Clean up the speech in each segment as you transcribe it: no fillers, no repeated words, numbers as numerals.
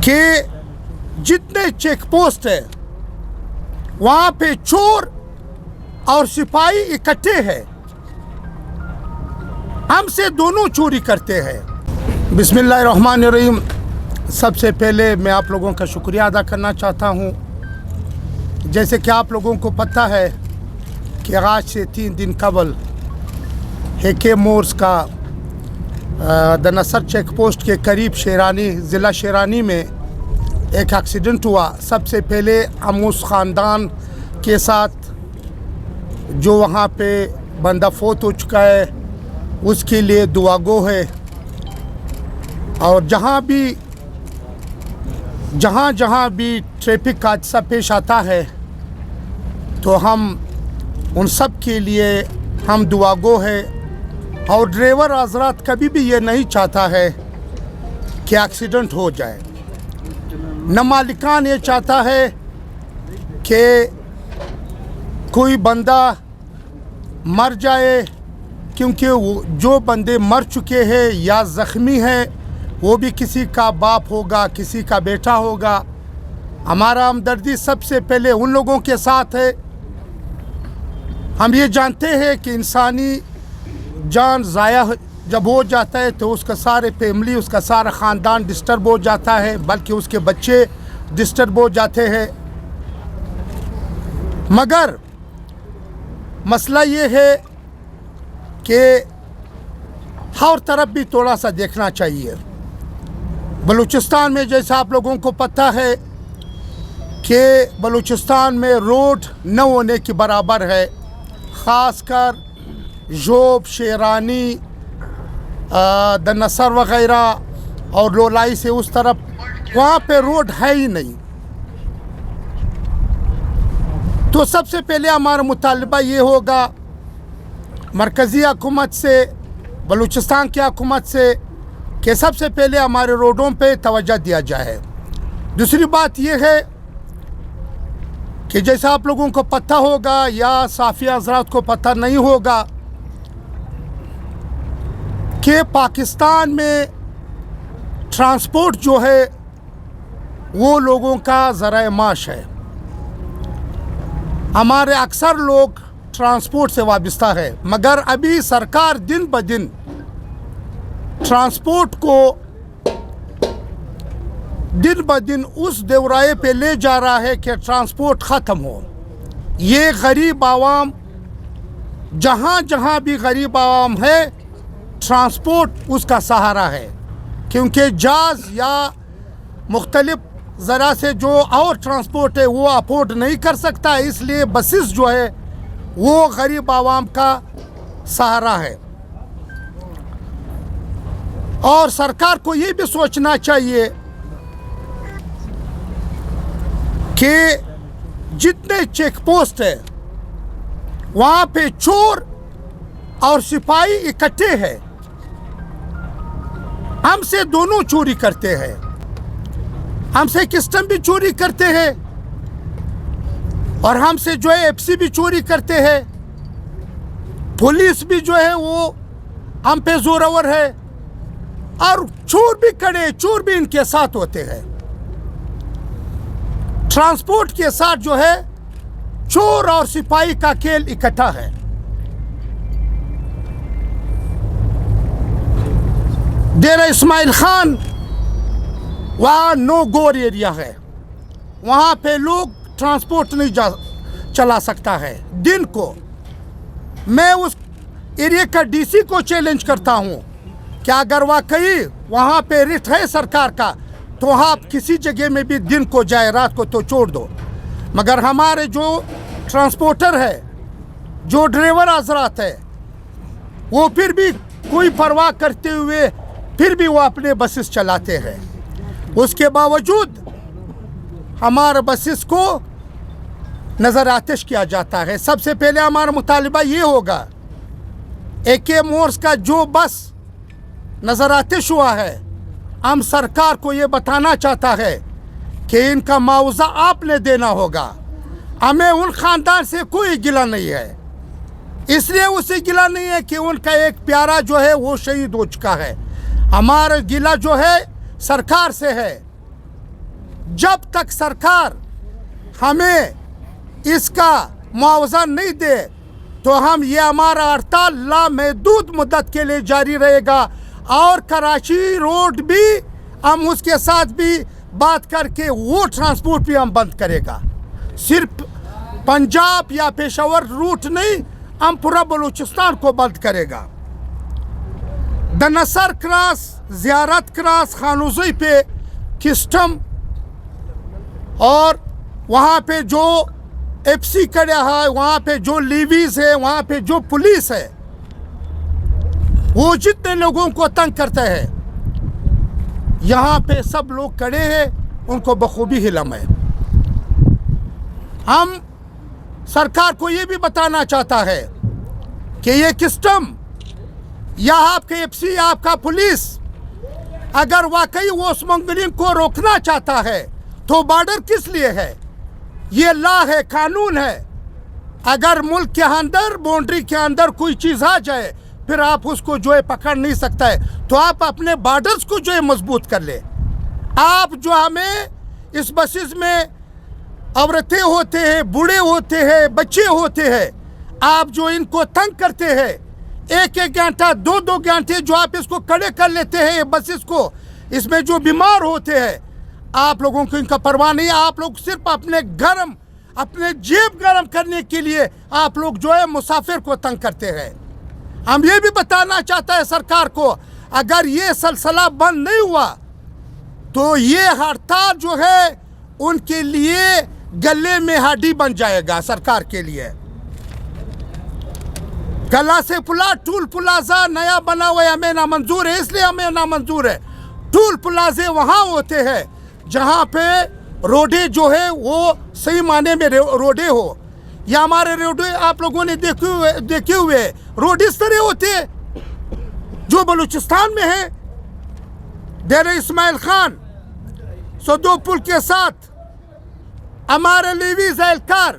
کہ جتنے check post ہیں وہاں پہ چور اور سپاہی اکٹھے ہیں، ہم سے دونوں چوری کرتے ہیں۔ بسم اللہ الرحمن الرحیم۔ سب سے پہلے میں آپ لوگوں کا شکریہ ادا کرنا چاہتا ہوں۔ جیسے کہ آپ لوگوں کو پتہ ہے کہ آج سے 3 دن قبل ہیکے مورس کا دنسر چیک پوسٹ کے قریب شیرانی ضلع شیرانی میں ایک ایکسیڈنٹ ہوا۔ سب سے پہلے ہم اس خاندان کے ساتھ جو وہاں پہ بندہ فوت ہو چکا ہے اس کے لیے دعا گو ہے، اور جہاں جہاں بھی ٹریفک حادثہ پیش آتا ہے تو ہم ان سب کے لیے ہم دعا گو ہے، اور ڈرائیور حضرات کبھی بھی یہ نہیں چاہتا ہے کہ ایکسیڈنٹ ہو جائے، نہ مالکان یہ چاہتا ہے کہ کوئی بندہ مر جائے، کیونکہ جو بندے مر چکے ہیں یا زخمی ہیں وہ بھی کسی کا باپ ہوگا، کسی کا بیٹا ہوگا۔ ہمارا ہمدردی سب سے پہلے ان لوگوں کے ساتھ ہے۔ ہم یہ جانتے ہیں کہ انسانی جان ضائع جب ہو جاتا ہے تو اس کا سارے فیملی، اس کا سارا خاندان ڈسٹرب ہو جاتا ہے، بلکہ اس کے بچے ڈسٹرب ہو جاتے ہیں۔ مگر مسئلہ یہ ہے کہ ہر طرف بھی تھوڑا سا دیکھنا چاہیے۔ بلوچستان میں جیسا آپ لوگوں کو پتہ ہے کہ بلوچستان میں روڈ نہ ہونے کے برابر ہے، خاص کر جوب، شیرانی، دنسر وغیرہ اور لولائی سے اس طرف وہاں پہ روڈ ہے ہی نہیں۔ تو سب سے پہلے ہمارا مطالبہ یہ ہوگا مرکزی حکومت سے، بلوچستان کی حکومت سے، کہ سب سے پہلے ہمارے روڈوں پہ توجہ دیا جائے۔ دوسری بات یہ ہے کہ جیسا آپ لوگوں کو پتہ ہوگا یا صحافی حضرات کو پتہ نہیں ہوگا کہ پاکستان میں ٹرانسپورٹ جو ہے وہ لوگوں کا ذرائع معاش ہے۔ ہمارے اکثر لوگ ٹرانسپورٹ سے وابستہ ہے، مگر ابھی سرکار دن بدن ٹرانسپورٹ کو دن بدن اس دورائے پہ لے جا رہا ہے کہ ٹرانسپورٹ ختم ہو۔ یہ غریب عوام، جہاں بھی غریب عوام ہے، ٹرانسپورٹ اس کا سہارا ہے، کیونکہ جہاز یا مختلف ذرا سے جو اور ٹرانسپورٹ ہے وہ افورڈ نہیں کر سکتا، اس لیے بسز جو ہے وہ غریب عوام کا سہارا ہے۔ اور سرکار کو یہ بھی سوچنا چاہیے کہ جتنے چیک پوسٹ ہیں وہاں پہ چور اور سپاہی اکٹھے ہیں، ہم سے دونوں چوری کرتے ہیں، ہم سے کسٹم بھی چوری کرتے ہیں اور ہم سے جو ہے ایف سی بھی چوری کرتے ہیں، پولیس بھی جو ہے وہ ہم پہ زورور ہے، اور چور بھی کڑے، چور بھی ان کے ساتھ ہوتے ہیں۔ ٹرانسپورٹ کے ساتھ جو ہے چور اور سپاہی کا کھیل اکٹھا ہے۔ ڈیرہ اسماعیل خان وہاں نو گور ایریا ہے، وہاں پہ لوگ ٹرانسپورٹ نہیں چلا سکتا ہے دن کو۔ میں اس ایریا کا ڈی سی کو چیلنج کرتا ہوں کہ اگر واقعی وہاں پہ رٹ ہے سرکار کا تو آپ کسی جگہ میں بھی دن کو جائے، رات کو تو چھوڑ دو، مگر ہمارے جو ٹرانسپورٹر ہے، جو ڈرائیور حضرات ہے، وہ پھر بھی کوئی پرواہ کرتے ہوئے پھر بھی وہ اپنے بسز چلاتے ہیں۔ اس کے باوجود ہمارے بسز کو نظر آتش کیا جاتا ہے۔ سب سے پہلے ہمارا مطالبہ یہ ہوگا، ہیکے مورس کا جو بس نظر آتش ہوا ہے، ہم سرکار کو یہ بتانا چاہتا ہے کہ ان کا معاوضہ آپ نے دینا ہوگا۔ ہمیں ان خاندان سے کوئی گلہ نہیں ہے، اس لیے اسے گلہ نہیں ہے کہ ان کا ایک پیارا جو ہے وہ شہید ہو چکا ہے۔ ہمارا گلہ جو ہے سرکار سے ہے जब तक सरकार हमें इसका मुआवजा नहीं दे तो हम ये हमारा हड़ताल लामहदूद मुद्दत के लिए जारी रहेगा। और कराची रोड भी हम उसके साथ भी बात करके वो ट्रांसपोर्ट भी हम बंद करेगा। सिर्फ पंजाब या पेशावर रूट नहीं, हम पूरा बलूचिस्तान को बंद करेगा। दनसर क्रॉस, ज़ियारत क्रॉस, खानूज़ी पे किस्टम और वहाँ पे जो एफसी खड़ा है, वहाँ पे जो लीवीज़ है, वहाँ पे जो पुलिस है, वो जितने लोगों को तंग करता है, यहाँ पे सब लोग खड़े हैं, उनको बखूबी हिलम है। हम सरकार को ये भी बताना चाहता है कि ये किस्टम या आपके एफसी या आपका पुलिस अगर वाकई वो स्मगलिंग को रोकना चाहता है तो बॉर्डर किस लिए है? ये लॉ है, कानून है। अगर मुल्क के अंदर, बाउंड्री के अंदर कोई चीज़ आ जाए फिर आप उसको जो है पकड़ नहीं सकता है। तो आप अपने बॉर्डर्स को जो है मजबूत कर ले। आप जो हमें इस बसेस में औरतें होते हैं, बूढ़े होते हैं, बच्चे होते हैं, आप जो इनको तंग करते हैं, एक एक घंटा, दो दो घंटे जो आप इसको खड़े कर लेते हैं बसेस को, इसमें जो बीमार होते हैं, आप लोगों को इनका परवाह नहीं। आप लोग सिर्फ अपने जेब गरम करने के लिए आप लोग जो है मुसाफिर को तंग करते हैं। हम ये भी बताना चाहते हैं सरकार को, अगर ये सिलसिला बंद नहीं हुआ तो ये हड़ताल जो है उनके लिए गले में हड्डी बन जाएगा। सरकार के लिए गला से पुला, टूल प्लाजा नया बना हुआ है, हमें नामंजूर है, इसलिए हमें नामंजूर है। टूल प्लाजे वहाँ होते हैं जहाँ पे रोडे जो है वो सही माने में रोडे हो। या हमारे रोडे आप लोगों ने देखे हुए रोड इस तरह होते हैं जो बलूचिस्तान में है। डेरा इस्माइल खान सदो पुल के साथ हमारे लीवीज एहलकार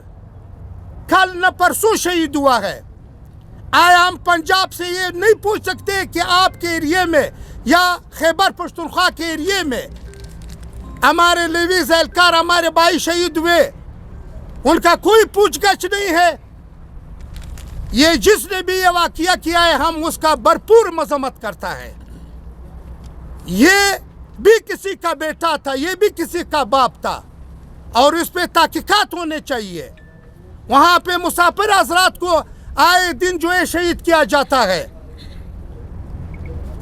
कल न परसों शहीद हुआ है। आया हम पंजाब से ये नहीं पूछ सकते कि आपके एरिए में या खैबर पख्तूनख्वा के एरिए में हमारे लीवीज एहलकार, हमारे भाई शहीद हुए, उनका कोई पूछगछ नहीं है। ये जिसने भी ये वाकया किया है हम उसका भरपूर मजम्मत करता है। ये भी किसी का बेटा था, ये भी किसी का बाप था और इस पे तहकीकात होने चाहिए। वहाँ पे मुसाफिर हजरात को आए दिन जो है शहीद किया जाता है।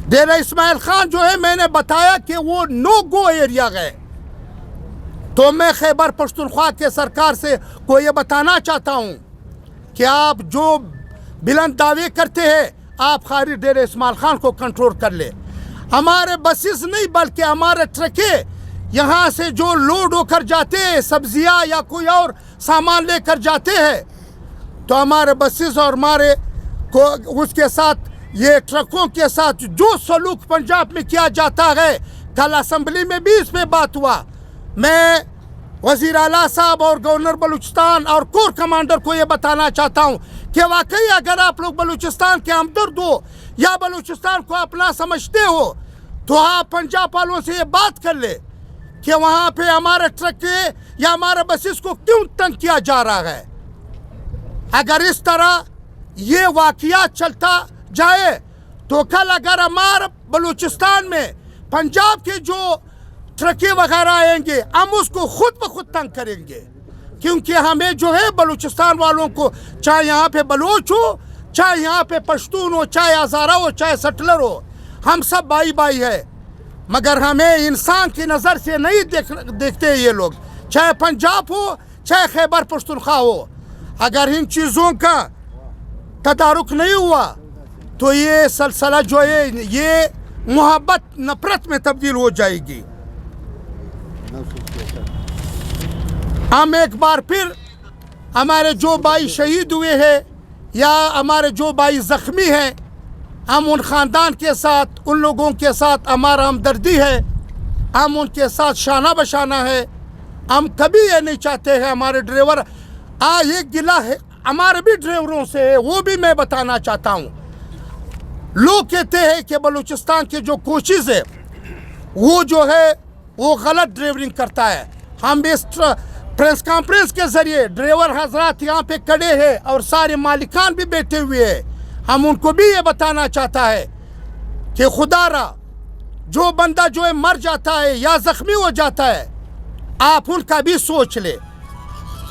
डेरा इस्माइल खान जो है मैंने बताया कि वो नो गो एरिया गए। तो मैं खैबर पख्तूनख्वा के सरकार से को ये बताना चाहता हूँ कि आप जो बुलंद दावे करते हैं आप खाली डेरा इस्माइल खान को कंट्रोल कर ले। हमारे बसेस नहीं बल्कि हमारे ट्रकें यहाँ से जो लोड होकर जाते हैं, सब्जियाँ या कोई और सामान लेकर जाते हैं, तो हमारे बसेस और हमारे को उसके साथ ये ट्रकों के साथ जो सलूक पंजाब में किया जाता है, कल असम्बली में भी इस पे बात हुआ। मैं वज़ीर आला साहब और गवर्नर बलूचिस्तान और कोर कमांडर को ये बताना चाहता हूँ कि वाकई अगर आप लोग बलूचिस्तान के हमदर्द हो या बलूचिस्तान को अपना समझते हो तो आप पंजाब वालों से ये बात कर ले कि वहाँ पे हमारे ट्रक या हमारे बसेस को क्यों तंग किया जा रहा है। अगर इस तरह ये वाकया चलता जाए तो कल अगर हमारे बलूचिस्तान में पंजाब के जो ट्रकें वगैरह आएंगे हम उसको खुद ब खुद तंग करेंगे, क्योंकि हमें जो है बलूचिस्तान वालों को, चाहे यहाँ पे बलोच हो, चाहे यहाँ पे पश्तून हो, चाहे हज़ारा हो, चाहे सटलर हो, हम सब भाई भाई है। मगर हमें इंसान की नज़र से नहीं देखते ये लोग, चाहे पंजाब हो चाहे खैबर पख्तूनख्वा हो। अगर इन चीज़ों का तदारुक नहीं हुआ तो ये सिलसिला जो है ये मोहब्बत नफरत में तब्दील हो जाएगी। हम एक बार फिर हमारे जो भाई शहीद हुए हैं या हमारे जो भाई ज़ख्मी हैं, हम उन ख़ानदान के साथ, उन लोगों के साथ हमारा हमदर्दी है, हम उनके साथ शाना बशाना है। हम कभी ये नहीं चाहते हैं हमारे ड्राइवर ये गिला है हमारे भी ड्राइवरों से है, वो भी मैं बताना चाहता हूँ। लोग कहते हैं कि बलूचिस्तान के जो कोचेज़ है वो जो है वो गलत ड्राइवरिंग करता है। हम इस प्रेस कॉन्फ्रेंस के जरिए ड्राइवर हजरात यहाँ पे खड़े हैं और सारे मालिकान भी बैठे हुए हैं, हम उनको भी ये बताना चाहता है कि खुदारा जो बंदा जो है मर जाता है या ज़ख्मी हो जाता है, आप उनका भी सोच ले।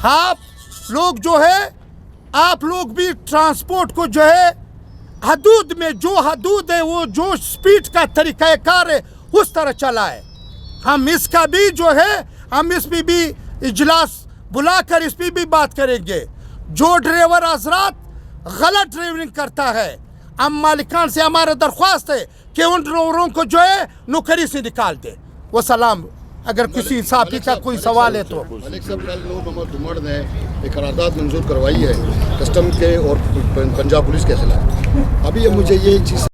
आप लोग जो है, आप लोग भी ट्रांसपोर्ट को जो है हदूद में, जो हदूद है वो जो स्पीड का तरीक़ाकार है उस तरह चला है। हम इसका भी जो है, हम इस पर भी इजलास बुलाकर इस पर भी बात करेंगे। जो ड्राइवर हजरात गलत ड्राइविंग करता है, हम मालिकान से हमारा दरख्वास्त है कि उन ड्राइवरों को जो है नौकरी से निकाल दे। वो सलाम। अगर किसी साथी का कोई सवाल है तो। मलिक साहब, कल नूर मोहम्मद धुमड़ ने एक करारदाद मंजूर करवाई है कस्टम के और पंजाब पुलिस के खिलाफ। अभी मुझे ये चीज़